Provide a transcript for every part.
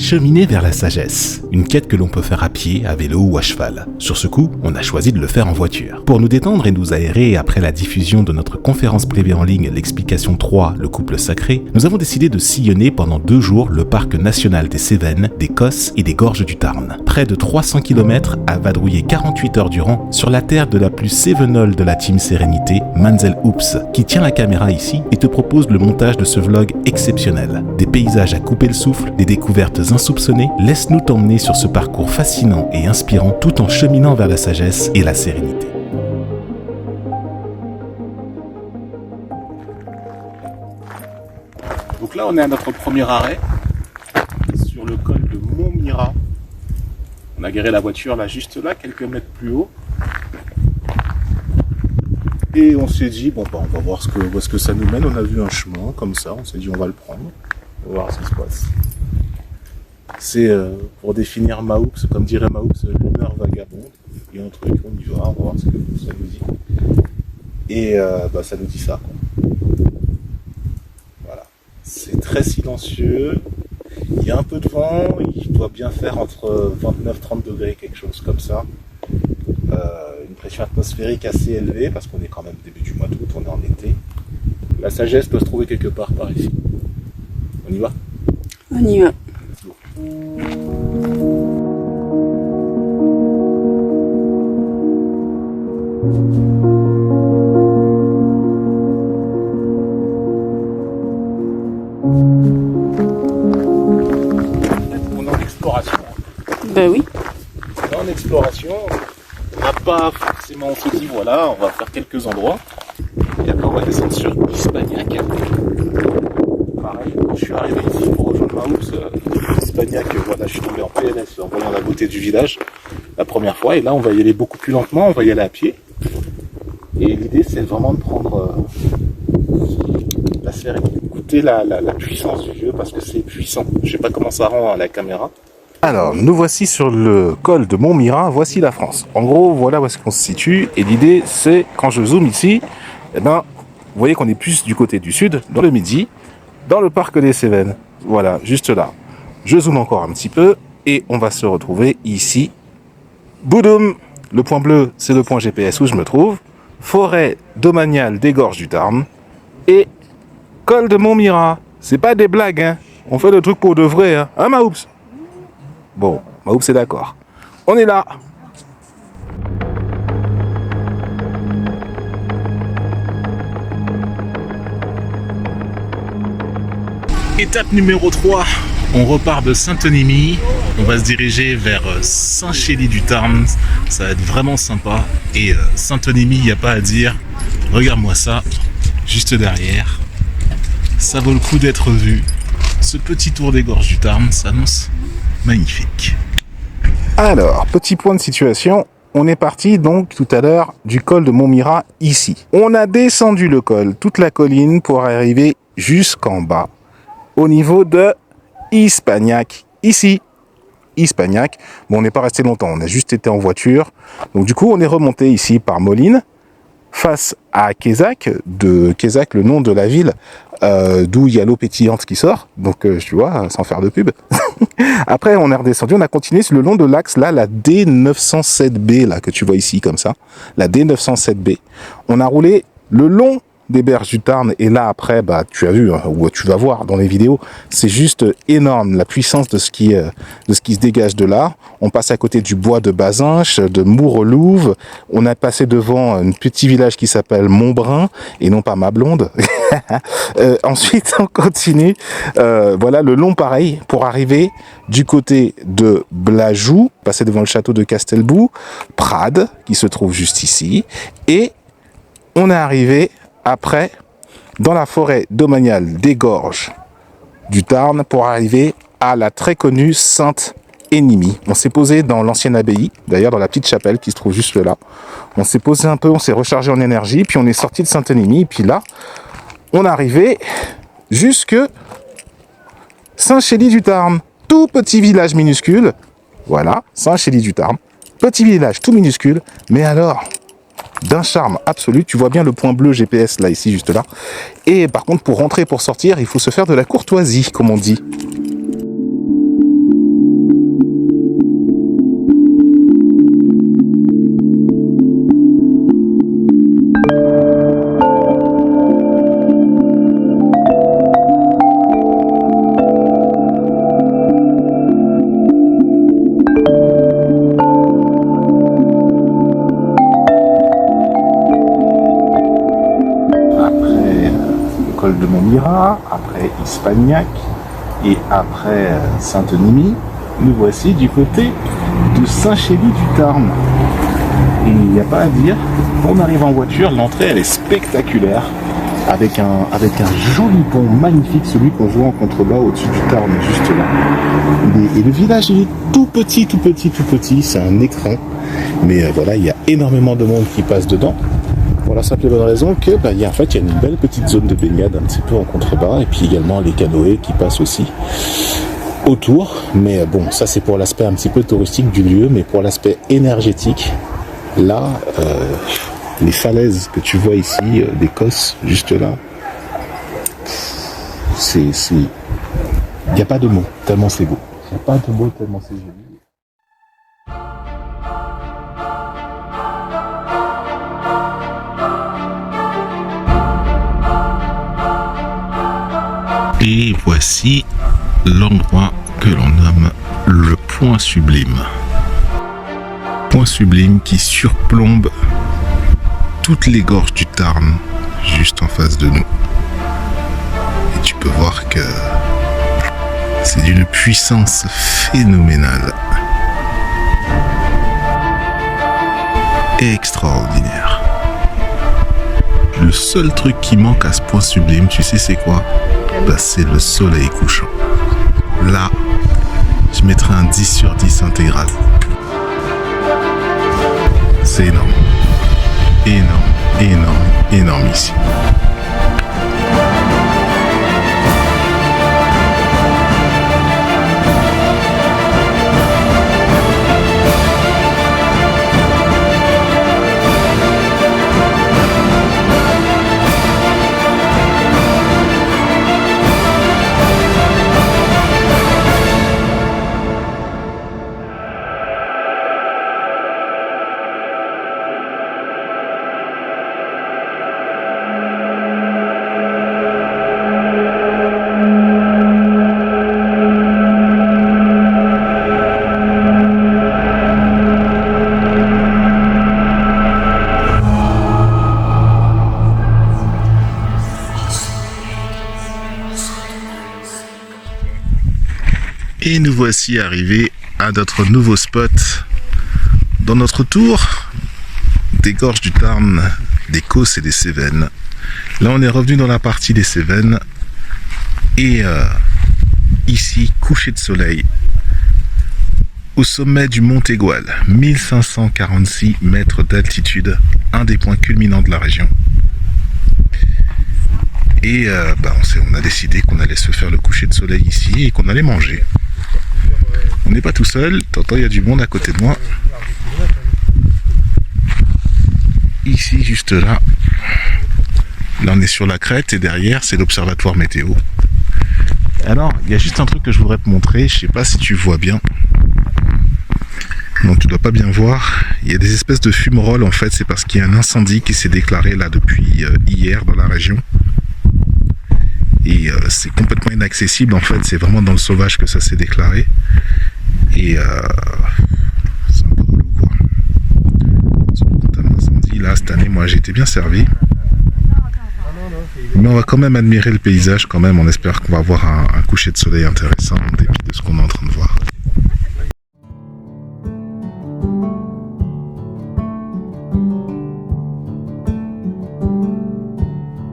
Cheminer vers la sagesse, une quête que l'on peut faire à pied, à vélo ou à cheval. Sur ce coup, on a choisi de le faire en voiture. Pour nous détendre et nous aérer après la diffusion de notre conférence privée en ligne L'explication 3, le couple sacré, nous avons décidé de sillonner pendant 2 jours le parc national des Cévennes, des Cosses et des Gorges du Tarn. Près de 300 km à vadrouiller 48 heures durant sur la terre de la plus cévenole de la team Sérénité, Manzel Oops, qui tient la caméra ici et te propose le montage de ce vlog exceptionnel. Des paysages à couper le souffle, des découvertes insoupçonnées, laisse-nous t'emmener sur ce parcours fascinant et inspirant tout en cheminant vers la sagesse et la sérénité. Donc là on est à notre premier arrêt, sur le col de Montmirail. On a garé la voiture là, juste là, quelques mètres plus haut. Et on s'est dit, bon bah on va voir où est-ce que ça nous mène. On a vu un chemin comme ça, on s'est dit on va le prendre. On va voir ce qui se passe. C'est pour définir Maoups, comme dirait Maoups, l'humeur vagabonde. Il y a un truc, on y va, on va voir ce que ça nous dit. Et ça nous dit ça, quoi. Voilà. C'est très silencieux. Il y a un peu de vent, il doit bien faire entre 29-30 degrés, quelque chose comme ça. Une pression atmosphérique assez élevée, parce qu'on est quand même début du mois d'août, on est en été. La sagesse doit se trouver quelque part par ici. On y va ? On y va. On est en exploration. Ben oui. On est en exploration. On n'a pas forcément, on se dit voilà, on va faire quelques endroits. Et après on va descendre sur Hispagnac. Pareil, quand je suis arrivé ici pour rejoindre Maoups, Hispagnac, voilà, je suis tombé en PLS en voyant la beauté du village la première fois. Et là on va y aller beaucoup plus lentement, on va y aller à pied. Et l'idée c'est vraiment de prendre la série, écouter la puissance du jeu parce que c'est puissant. Je sais pas comment ça rend à la caméra. Alors, nous voici sur le col de Montmirail, voici la France. En gros, voilà où est-ce qu'on se situe. Et l'idée, c'est, quand je zoome ici, vous voyez qu'on est plus du côté du sud, dans le midi, dans le parc des Cévennes. Voilà, juste là. Je zoome encore un petit peu, et on va se retrouver ici. Boudoum! Le point bleu, c'est le point GPS où je me trouve. Forêt domaniale des Gorges du Tarn. Et col de Montmirail. C'est pas des blagues, hein. On fait le truc pour de vrai, hein. Hein, Maoups? Bon, Maoups c'est d'accord. On est là. Étape numéro 3. On repart de Saint-Onimy. On va se diriger vers Saint-Chély-du-Tarn. Ça va être vraiment sympa. Et Saint-Onimy, il n'y a pas à dire. Regarde-moi ça, juste derrière. Ça vaut le coup d'être vu. Ce petit tour des Gorges du Tarn s'annonce magnifique. Alors, petit point de situation, on est parti donc tout à l'heure du col de Montmirail ici. On a descendu le col, toute la colline pour arriver jusqu'en bas, au niveau de Hispagnac, ici. Hispagnac, bon on n'est pas resté longtemps, on a juste été en voiture. Donc du coup on est remonté ici par Moline, face à Quézac, le nom de la ville, d'où il y a l'eau pétillante qui sort, donc tu vois, sans faire de pub. Après on est redescendu, on a continué sur le long de l'axe là, la D907B là que tu vois ici comme ça, la D907B. On a roulé le long des berges du Tarn et là après tu as vu hein, ou tu vas voir dans les vidéos, c'est juste énorme la puissance de ce qui se dégage de là. On passe à côté du bois de Bazinches, de Mourlouve, on a passé devant un petit village qui s'appelle Montbrun et non pas Mablonde. Ensuite on continue voilà le long pareil pour arriver du côté de Blajou, passer devant le château de Castelbou, Prades qui se trouve juste ici et on est arrivé après dans la forêt domaniale des Gorges du Tarn pour arriver à la très connue Sainte-Enimie. On s'est posé dans l'ancienne abbaye, d'ailleurs dans la petite chapelle qui se trouve juste là. On s'est posé un peu, on s'est rechargé en énergie, puis on est sorti de Sainte-Enimie, puis là, on est arrivé jusque Saint-Chély-du-Tarn. Tout petit village minuscule, voilà, Saint-Chély-du-Tarn. Petit village tout minuscule, mais alors d'un charme absolu. Tu vois bien le point bleu GPS là, ici, juste là. Et par contre, pour rentrer, pour sortir, il faut se faire de la courtoisie, comme on dit. Montmirail, après Ispagnac et après Saint-Onimy, nous voici du côté de Saint-Chély-du-Tarn. Et il n'y a pas à dire, on arrive en voiture, l'entrée elle est spectaculaire, avec un joli pont magnifique, celui qu'on voit en contrebas au-dessus du Tarn, juste là. Et le village il est tout petit, c'est un écran. Mais voilà, il y a énormément de monde qui passe dedans. Pour la simple et bonne raison que il y a une belle petite zone de baignade un petit peu en contrebas, et puis également les canoës qui passent aussi autour. Mais bon, ça c'est pour l'aspect un petit peu touristique du lieu, mais pour l'aspect énergétique, là, les falaises que tu vois ici, d'Écosse, juste là, il n'y a pas de mots, tellement c'est beau. Il n'y a pas de mots, tellement c'est joli. Et voici l'endroit que l'on nomme le Point Sublime. Point Sublime qui surplombe toutes les gorges du Tarn, juste en face de nous. Et tu peux voir que c'est d'une puissance phénoménale. Extraordinaire. Le seul truc qui manque à ce Point Sublime, tu sais c'est quoi ? C'est le soleil couchant. Là, je mettrai un 10 sur 10 intégral. C'est énorme. Énorme ici. Et nous voici arrivés à notre nouveau spot dans notre tour des gorges du Tarn, des Causses et des Cévennes. Là on est revenu dans la partie des Cévennes et ici coucher de soleil au sommet du Mont Égual, 1546 mètres d'altitude, un des points culminants de la région. Et on a décidé qu'on allait se faire le coucher de soleil ici et qu'on allait manger. On n'est pas tout seul, t'entends, il y a du monde à côté de moi. Ici, juste là. Là, on est sur la crête et derrière, c'est l'observatoire météo. Alors, il y a juste un truc que je voudrais te montrer, je sais pas si tu vois bien. Non, tu dois pas bien voir. Il y a des espèces de fumerolles en fait, c'est parce qu'il y a un incendie qui s'est déclaré là depuis hier dans la région. Et c'est complètement inaccessible en fait, c'est vraiment dans le sauvage que ça s'est déclaré. Et c'est un peu relou quoi. Sur le compte d'un incendie, là cette année moi j'ai été bien servi. Mais on va quand même admirer le paysage quand même, on espère qu'on va avoir un coucher de soleil intéressant en dépit de ce qu'on est en train de voir.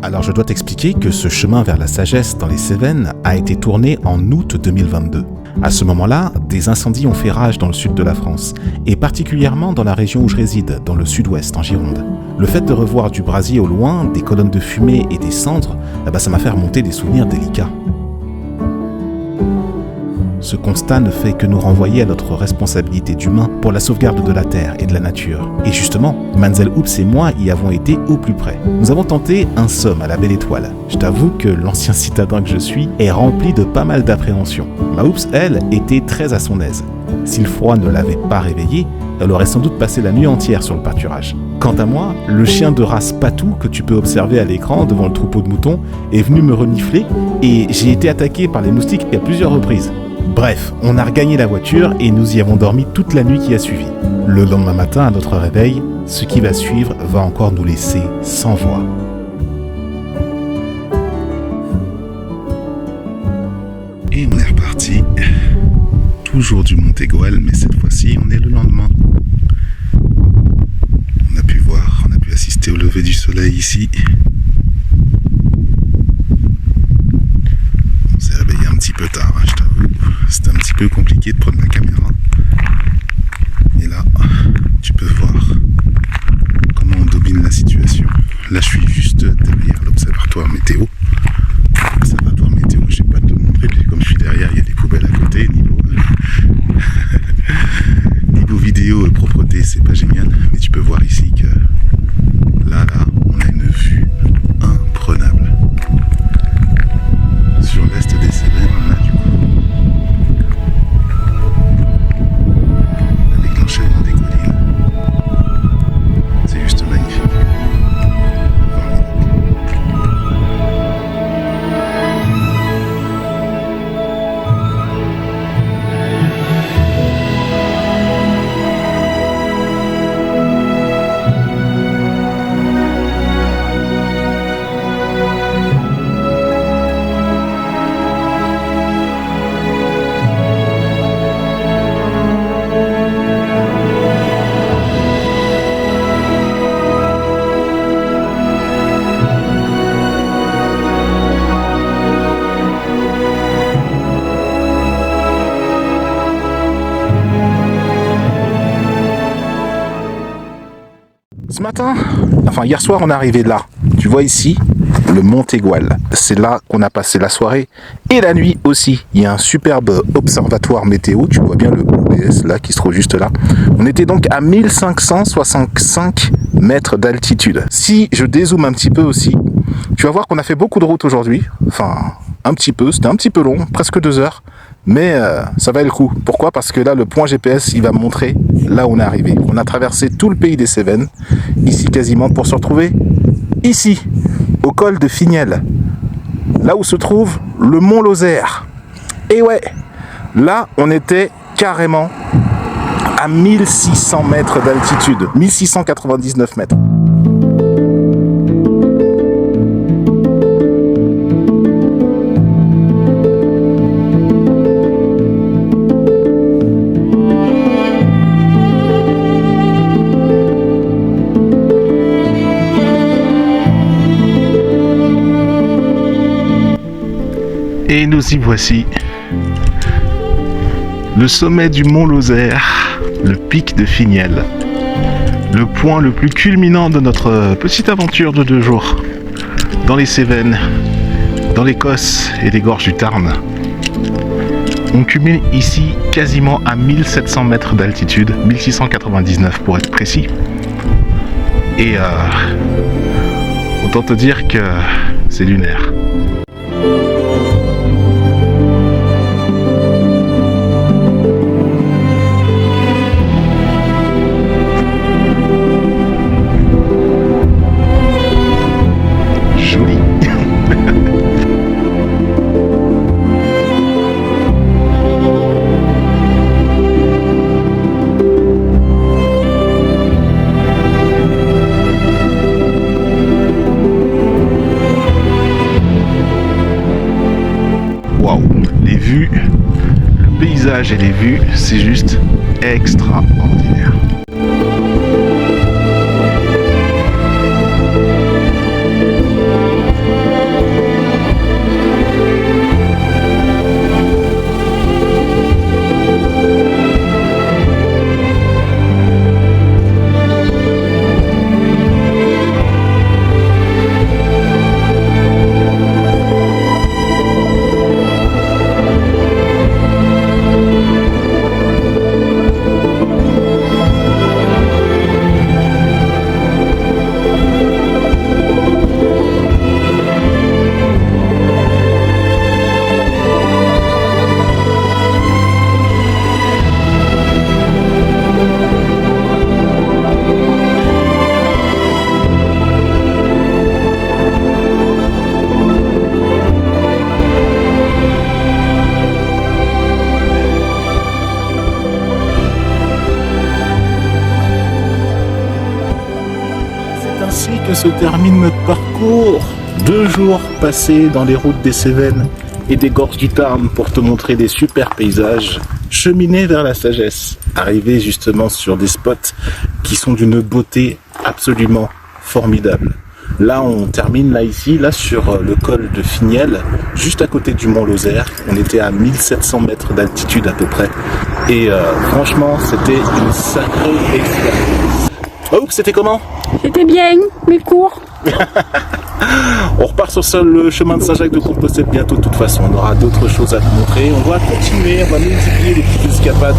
Alors je dois t'expliquer que ce chemin vers la sagesse dans les Cévennes a été tourné en août 2022. À ce moment-là, des incendies ont fait rage dans le sud de la France, et particulièrement dans la région où je réside, dans le sud-ouest, en Gironde. Le fait de revoir du brasier au loin, des colonnes de fumée et des cendres, ça m'a fait remonter des souvenirs délicats. Ce constat ne fait que nous renvoyer à notre responsabilité d'humain pour la sauvegarde de la terre et de la nature. Et justement, Manzel Oops et moi y avons été au plus près. Nous avons tenté un somme à la Belle Étoile. Je t'avoue que l'ancien citadin que je suis est rempli de pas mal d'appréhension. Ma Oops, elle, était très à son aise. Si le froid ne l'avait pas réveillée, elle aurait sans doute passé la nuit entière sur le pâturage. Quant à moi, le chien de race Patou que tu peux observer à l'écran devant le troupeau de moutons est venu me renifler et j'ai été attaqué par les moustiques à plusieurs reprises. Bref, on a regagné la voiture et nous y avons dormi toute la nuit qui a suivi. Le lendemain matin, à notre réveil, ce qui va suivre va encore nous laisser sans voix. toujours du Mont Aigoual, mais cette fois-ci on est le lendemain. On a pu voir, on a pu assister au lever du soleil ici. On s'est réveillé un petit peu tard, hein, je t'avoue. C'était un petit peu compliqué de prendre la caméra. Et là, tu peux voir comment on domine la situation. Là, je suis juste derrière l'observatoire météo. L'observatoire météo, je sais pas te le montrer, puis comme je suis derrière, il y a des poubelles à côté. Niveau vidéo, propreté, c'est pas génial. Mais tu peux voir ici que là, on a une vue imprenable. Sur l'est des Cévennes, là, du coup. Avec l'enchaînement des collines. C'est juste magnifique. Ce matin, enfin hier soir, on est arrivé là. Tu vois ici, le Mont Aigoual. C'est là qu'on a passé la soirée et la nuit aussi. Il y a un superbe observatoire météo. Tu vois bien le OBS là qui se trouve juste là. On était donc à 1565 mètres d'altitude. Si je dézoome un petit peu aussi, tu vas voir qu'on a fait beaucoup de route aujourd'hui. Enfin, un petit peu. C'était un petit peu long, presque 2 heures. Mais ça valait le coup. Pourquoi? Parce que là, le point GPS, il va me montrer là où on est arrivé. On a traversé tout le pays des Cévennes, ici quasiment, pour se retrouver ici, au col de Finiel, là où se trouve le Mont Lozère. Et ouais, là, on était carrément à 1600 mètres d'altitude, 1699 mètres. Et nous y voici, le sommet du Mont Lozère, le pic de Finiel, le point le plus culminant de notre petite aventure de 2 jours, dans les Cévennes, dans l'Écosse et les gorges du Tarn. On culmine ici quasiment à 1700 mètres d'altitude, 1699 pour être précis. Et autant te dire que c'est lunaire. Le paysage et les vues, c'est juste extraordinaire. Ainsi que se termine notre parcours. 2 jours passés dans les routes des Cévennes et des gorges du Tarn pour te montrer des super paysages. cheminer vers la sagesse, arriver justement sur des spots qui sont d'une beauté absolument formidable. Là, on termine là ici, là sur le col de Finiel, juste à côté du Mont Lozère. On était à 1700 mètres d'altitude à peu près. Et franchement, c'était une sacrée expérience. Oh, c'était comment? C'était bien, mais court. On repart sur le chemin de Saint-Jacques de Compostelle bientôt de toute façon. On aura d'autres choses à te montrer. On va continuer, on va multiplier les petites escapades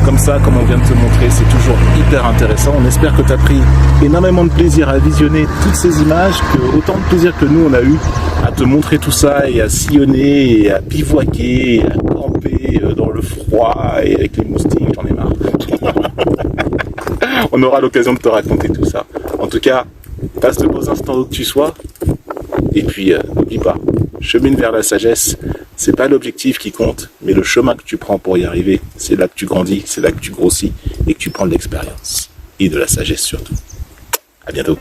comme ça, comme on vient de te montrer. C'est toujours hyper intéressant. On espère que tu as pris énormément de plaisir à visionner toutes ces images, que autant de plaisir que nous on a eu à te montrer tout ça et à sillonner et à bivouaquer et à camper dans le froid et avec les moustiques. J'en ai marre. On aura l'occasion de te raconter tout ça. En tout cas, passe de beaux instants où que tu sois. Et puis, n'oublie pas, chemine vers la sagesse. C'est pas l'objectif qui compte, mais le chemin que tu prends pour y arriver. C'est là que tu grandis, c'est là que tu grossis et que tu prends de l'expérience. Et de la sagesse surtout. À bientôt.